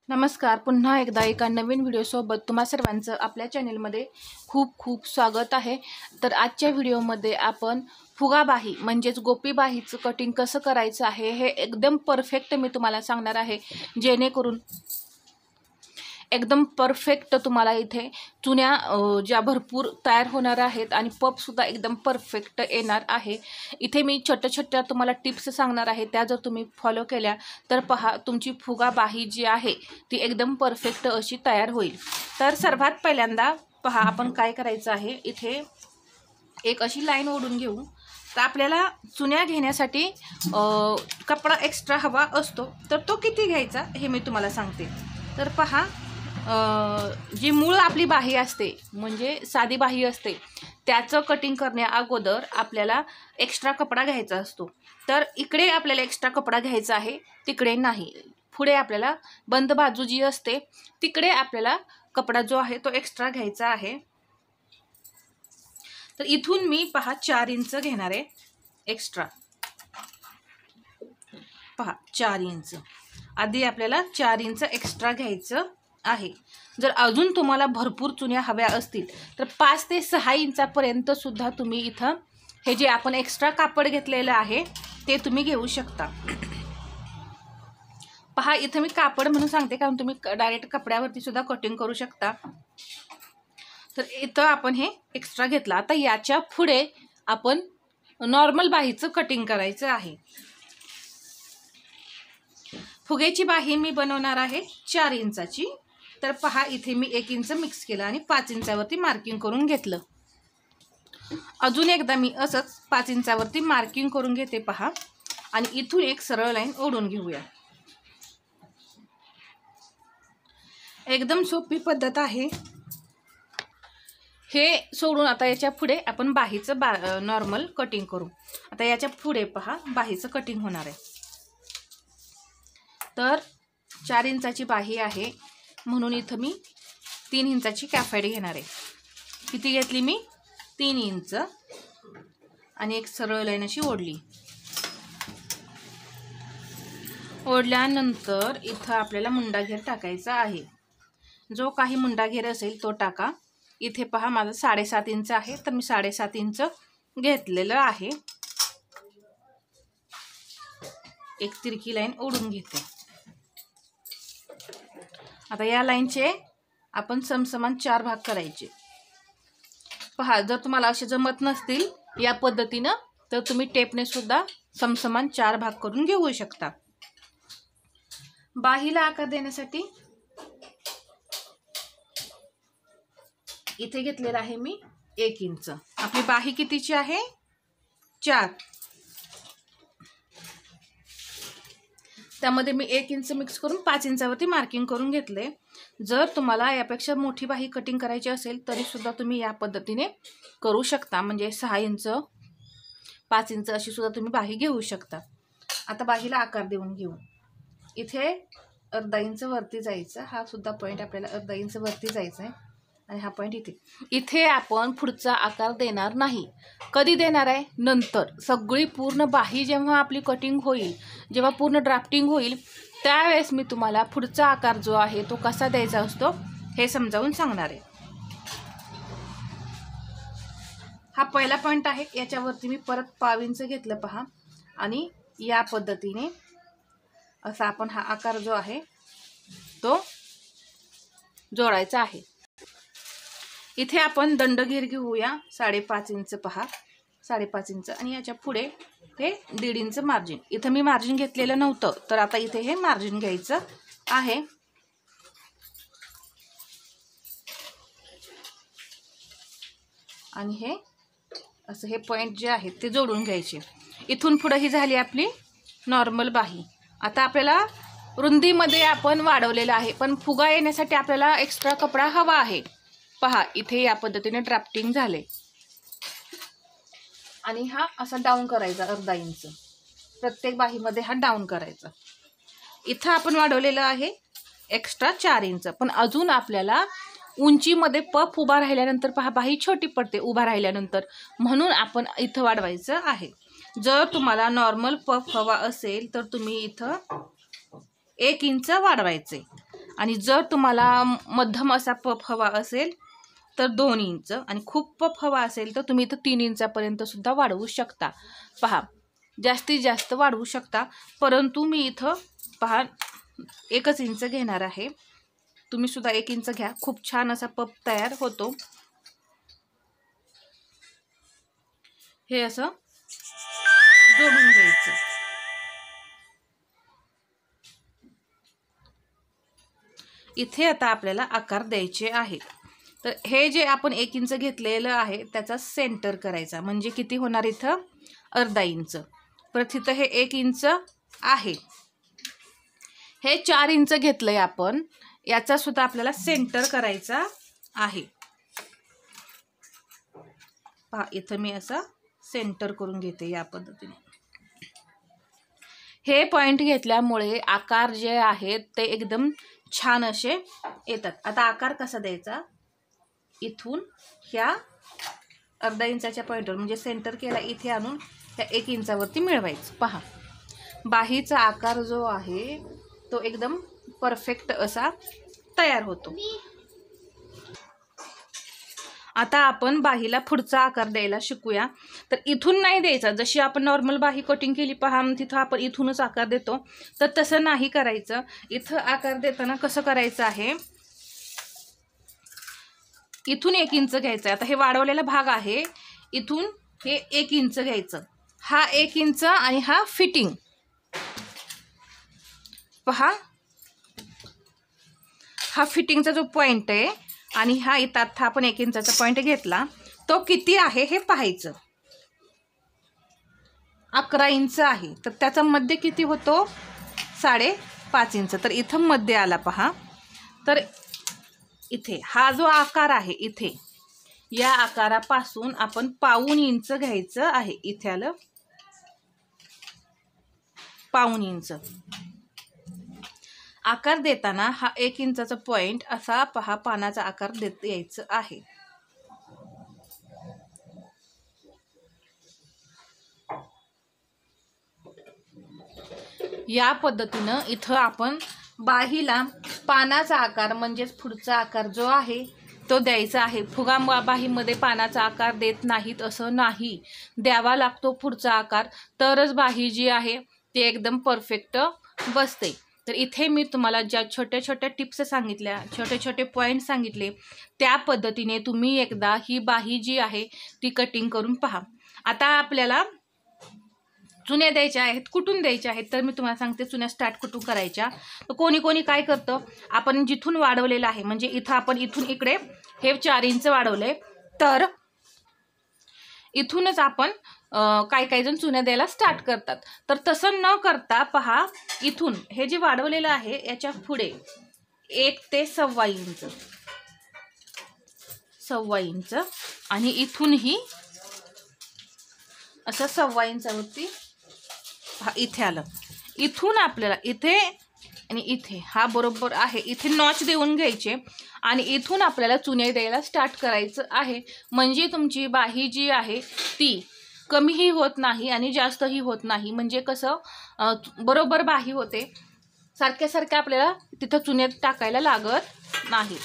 नमस्कार. पुन्हा एकदा एका नवीन व्हिडिओसोबत तुम्हा सर्वांचं आपल्या चॅनेलमध्ये खूप खूप स्वागत आहे. तर आजच्या व्हिडिओमध्ये आपण फुगाबाही म्हणजेच गोपीबाहीचं कटिंग कसं करायचं आहे हे एकदम परफेक्ट मी तुम्हाला सांगणार आहे, जेणेकरून एकदम परफेक्ट तुम्हाला इथे चुन्या ज्या भरपूर तयार होणार आहेत आणि पफसुद्धा एकदम परफेक्ट येणार आहे. इथे मी छोट्या छोट्या तुम्हाला टिप्स सांगणार आहे, त्या जर तुम्ही फॉलो केल्या तर पहा तुमची फुगाबाही जी आहे ती एकदम परफेक्ट अशी तयार होईल. तर सर्वात पहिल्यांदा पहा आपण काय करायचं आहे, इथे एक अशी लाईन ओढून घेऊ. तर आपल्याला चुन्या घेण्यासाठी कपडा एक्स्ट्रा हवा असतो, तर तो किती घ्यायचा हे मी तुम्हाला सांगते. तर पहा जी मूळ आपली बाही असते म्हणजे साधी बाही असते त्याचं कटिंग करण्या अगोदर आपल्याला एक्स्ट्रा कपडा घ्यायचा असतो. तर इकडे आपल्याला एक्स्ट्रा कपडा घ्यायचा आहे, तिकडे नाही. पुढे आपल्याला बंद बाजू जी असते तिकडे आपल्याला कपडा जो आहे तो एक्स्ट्रा घ्यायचा आहे. तर इथून मी पहा 4 इंच घेणार आहे एक्स्ट्रा. पहा 4 इंच आधी आपल्याला 4 इंच एक्स्ट्रा घ्यायचं आहे. जर अजून तुम्हाला भरपूर चुन्या हव्या असतील तर 5 ते 6 इंचापर्यंत सुद्धा तुम्ही इथं हे जे आपण एक्स्ट्रा कापड घेतलेलं आहे ते तुम्ही घेऊ शकता. पहा इथं मी कापड म्हणून सांगते, कारण तुम्ही डायरेक्ट कपड्यावरती सुद्धा कटिंग करू शकता. तर इथं आपण हे एक्स्ट्रा घेतलं. आता याच्या पुढे आपण नॉर्मल बाहीचं कटिंग करायचं आहे. फुग्याची बाही मी बनवणार आहे 4 इंचाची. तर पहा इथे मी 1 इंच मिक्स केलं आणि 5 इंचावरती मार्किंग करून घेतलं. अजून एकदा मी असंच 5 इंचावरती मार्किंग करून घेते पहा, आणि इथून एक सरळ लाईन ओढून घेऊया. एकदम सोपी पद्धत आहे. हे सोडून आता याच्या पुढे आपण बाहीचं नॉर्मल कटिंग करू. आता याच्या पुढे पहा बाहीचं कटिंग होणार आहे. तर 4 इंचाची बाही आहे म्हणून इथं मी 3 इंचाची कॅफाईड घेणार आहे. किती घेतली मी? 3 इंच आणि एक सरळ लाईन अशी ओढली. ओढल्यानंतर इथं आपल्याला मुंडाघेर टाकायचा आहे. जो काही मुंडाघेर असेल तो टाका. इथे पहा माझं 7.5 इंच आहे, तर मी 7.5 इंच घेतलेलं आहे. एक तिरकी लाईन ओढून घेते. आता या लाईनचे आपण समसमान 4 भाग करायचे. पहा जर तुम्हाला असे जमत नसतील या पद्धतीनं तर तुम्ही टेपने सुद्धा समसमान 4 भाग करून घेऊ शकता. बाहीला आकार देण्यासाठी इथे घेतलेला आहे मी 1 इंच. आपली बाही कितीची आहे? 4. त्यामध्ये मी 1 इंच मिक्स करून 5 इंचावरती मार्किंग करून घेतले. जर तुम्हाला यापेक्षा मोठी बाही कटिंग करायची असेल तरी सुद्धा तुम्ही या पद्धतीने करू शकता. म्हणजे 6 इंच 5 इंच अशी सुद्धा तुम्ही बाही घेऊ शकता. आता बाहीला आकार देऊन घेऊ. इथे अर्धा इंच वरती जायचं. हा सुद्धा पॉईंट आपल्याला अर्धा इंच वरती जायचा आहे आणि हा पॉईंट इथे आपण पुढचा आकार देणार नाही. कधी देणार आहे? नंतर सगळी पूर्ण बाही जेव्हा आपली कटिंग होईल, जेव्हा पूर्ण ड्राफ्टिंग होईल त्यावेळेस मी तुम्हाला पुढचा आकार जो आहे तो कसा द्यायचा असतो हे समजावून सांगणार आहे. हा पहिला पॉईंट आहे. याच्यावरती मी परत पाव इंच घेतलं पहा, आणि या पद्धतीने असा आपण हा आकार जो आहे तो जोडायचा आहे. इथे आपण दंडघेर घेऊया 5.5 इंच. पहा 5.5 इंच आणि याच्या पुढे हे 1.5 इंच मार्जिन. इथं मी मार्जिन घेतलेलं नव्हतं, तर आता इथे हे मार्जिन घ्यायचं आहे. आणि हे असं हे पॉईंट जे आहेत ते जोडून घ्यायचे. इथून पुढे ही झाली आपली नॉर्मल बाही. आता आपल्याला रुंदीमध्ये आपण वाढवलेलं आहे, पण फुगा येण्यासाठी आपल्याला एक्स्ट्रा कपडा हवा आहे. पहा इथे या पद्धतीने ड्राफ्टिंग झाले आणि हा असा डाऊन करायचा अर्धा इंच. प्रत्येक बाहीमध्ये हा डाऊन करायचा. इथं आपण वाढवलेलं आहे एक्स्ट्रा 4 इंच, पण अजून आपल्याला उंचीमध्ये पफ उभा राहिल्यानंतर पहा बाही छोटी पडते उभा राहिल्यानंतर, म्हणून आपण इथं वाढवायचं आहे. जर तुम्हाला नॉर्मल पफ हवा असेल तर तुम्ही इथं 1 इंच वाढवायचे आणि जर तुम्हाला मध्यम असा पफ हवा असेल तर 2 इंच आणि खूप पफ हवा असेल तर तुम्ही इथं 3 इंचापर्यंत सुद्धा वाढवू शकता. पहा, जास्तीत जास्त वाढवू शकता, परंतु मी इथं पहा 1 इंच घेणार आहे. तुम्ही सुद्धा 1 इंच घ्या. खूप छान असा पफ तयार होतो. हे असं जोडून घ्यायचं. इथे आता आपल्याला आकार द्यायचे आहेत. तर हे जे आपण 1 इंच घेतलेलं आहे त्याचा सेंटर करायचा. म्हणजे किती होणार इथं? अर्धा इंच. परत इथं हे 1 इंच आहे. हे 4 इंच घेतलंय आपण. याचा सुद्धा आपल्याला सेंटर करायचा आहे. पहा, इथं मी असं सेंटर करून घेते या पद्धतीने. हे पॉइंट घेतल्यामुळे आकार जे आहेत ते एकदम छान असे येतात. आता आकार कसा द्यायचा? इथून ह्या अर्धा इंचाच्या पॉइंटवर म्हणजे सेंटर केला इथे आणून त्या 1 इंचावरती मिळवायचं. पहा, बाहीचा आकार जो आहे तो एकदम परफेक्ट असा तयार होतो. आता आपण बाहीला पुढचा आकार द्यायला शिकूया. तर इथून नाही द्यायचा. जशी आपण नॉर्मल बाही कटिंग केली पहा, तिथं आपण इथूनच आकार देतो. तर तसं नाही करायचं. इथं आकार देताना कसं करायचं आहे? इथून 1 इंच घ्यायचं. आता हे वाढवलेला भाग आहे, इथून हे 1 इंच घ्यायचं. हा 1 इंच आणि हा फिटिंग. पहा, हा फिटिंगचा जो पॉइंट आहे आणि हा इथं आपण 1 इंचाचा पॉइंट घेतला, तो किती आहे हे पाहायचं. 11 इंच आहे. तर त्याचा मध्य किती होतो? 5.5 इंच. तर इथं मध्य आला पहा. तर इथे हा जो आकार आहे, इथे या आकारापासून आपण 1/2 इंच घ्यायचं आहे. इथे आलं 1/2 इंच. आकार देताना हा 1 इंचाचा पॉइंट असा पहा पानाचा आकार देत यायचं आहे. या पद्धतीनं इथं आपण बाहीला पानाचा आकार म्हणजेच पुढचा आकार जो आहे तो द्यायचा आहे. फुगा बाहीमध्ये पानाचा आकार देत नाहीत असं नाही, द्यावा लागतो पुढचा आकार, तरच बाही जी आहे ती एकदम परफेक्ट बसते. तर इथे मी तुम्हाला ज्या छोट्या छोट्या टिप्स सांगितल्या, छोटे छोटे पॉईंट सांगितले, त्या पद्धतीने तुम्ही एकदा ही बाही जी आहे ती कटिंग करून पहा. आता आपल्याला चुन्या द्यायच्या आहेत. कुठून द्यायच्या आहेत तर मी तुम्हाला सांगते. चुन्या स्टार्ट कुठून करायच्या? तर कोणी कोणी काय करतं, आपण जिथून वाढवलेलं आहे म्हणजे इथं आपण इथून इकडे हे 4 इंच वाढवले, तर इथूनच आपण काही जण चुन्या द्यायला स्टार्ट करतात. तर तसं न करता पहा, इथून हे जे वाढवलेलं आहे याच्या पुढे 1 ते 1.25 इंच, 1.25 इंच आणि इथूनही असं 1.25 इंचावरती हा इथे आलं. इथून आपल्याला इथे आणि इथे हा बरोबर आहे, इथे नॉच देऊन घ्यायचे आणि इथून आपल्याला चुन्या द्यायला स्टार्ट करायचं आहे. म्हणजे तुमची बाही जी आहे ती कमीही होत नाही आणि जास्तही होत नाही. म्हणजे कसं बरोबर बाही होते. सारख्या आपल्याला तिथं चुन्यात टाकायला लागत नाही.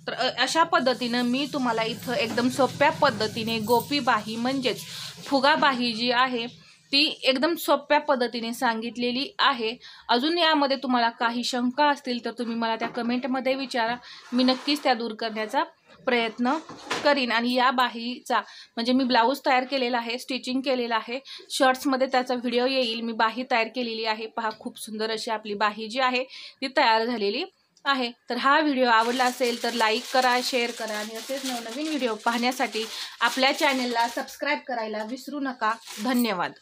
तर अशा पद्धतीनं मी तुम्हाला इथं एकदम सोप्या पद्धतीने गोपी बाही म्हणजेच फुगा बाही जी आहे ती एकदम सोप्या पद्धतीने सांगितलेली आहे. अजून यामध्ये तुम्हाला काही शंका असतील तर तुम्ही मला त्या कमेंटमध्ये विचारा. मी नक्कीच त्या दूर करण्याचा प्रयत्न करीन. आणि या बाहीचा म्हणजे मी ब्लाऊज तयार केलेला आहे, स्टिचिंग केलेलं आहे, शॉर्ट्समध्ये त्याचा व्हिडिओ येईल. मी बाही तयार केलेली आहे. पहा, खूप सुंदर अशी आपली बाही जी आहे ती तयार झालेली आहे. तर हा व्हिडिओ आवडला असेल तर लाईक करा, शेअर करा आणि असेच नवनवीन व्हिडिओ पाहण्यासाठी आपल्या चॅनलला सबस्क्राईब करायला विसरू नका. धन्यवाद.